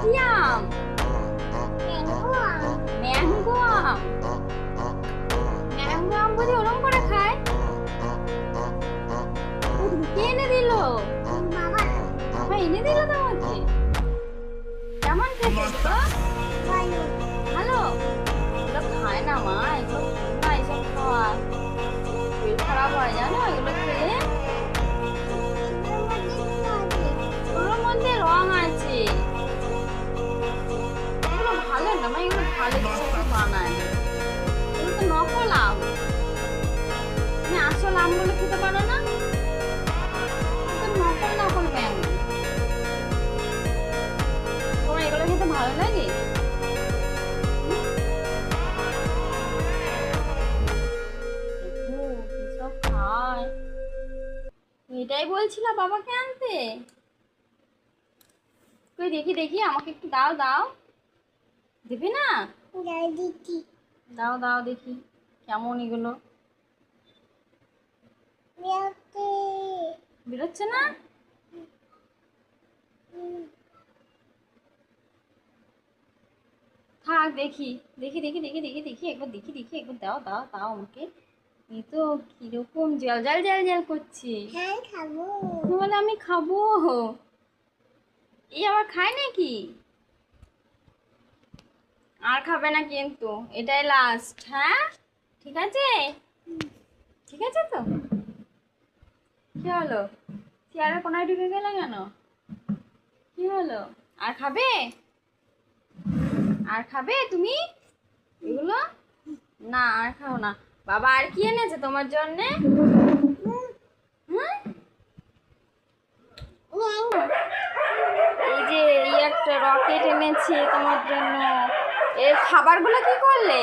কি আম? ম্যাঙ্গো আম। ম্যাঙ্গো আম বুঝি ওরম করে খায়? কে এনে দিল? বাবা এনে দিল তোমাকে? কেমন খেতে এগুলো? ভালো? এগুলো খায় না মা, এগুলো না, এসব খাওয়া শরীর খারাপ হয় জানো এগুলো খেলে। ওগুলোর মধ্যে রং আছে, এগুলো ভালো না মা, এগুলো ভালো কিছু বানায় না, এগুলো তো নকল আম। তুমি আসল আমগুলো খেতে পারো না? নকল নকল ম্যাঙ্গো। তোমার এগুলো খেতে ভালো লাগে? সব খায়। এটাই বলছিলাম বাবাকে আনতে। কই দেখি দেখি, আমাকে একটু দাও দাও। দেবে না? দাও দাও দেখি কেমন এগুলো। বেরোচ্ছে না? থাক দেখি দেখি দেখি দেখি দেখি দেখি একবার দেখি দেখি একবার দাও দাও দাও আমাকে। এই তো কিরকম জল জল জল জল করছে। বলে আমি খাবো। এই আবার খায় নাকি? আর খাবে না কিন্তু, এটাই লাস্ট। হ্যাঁ ঠিক আছে, ঠিক আছে তো। কি হলো? চেয়ারের কোনায় ঢুকে গেলে কেন? কি হলো? আর খাবে? আর খাবে তুমি এগুলো? না আর খাও না। বাবা আর কি এনেছে তোমার জন্যে? এই যে এই একটা রকেট এনেছে তোমার জন্য। এর খাবারগুলো কি করলে?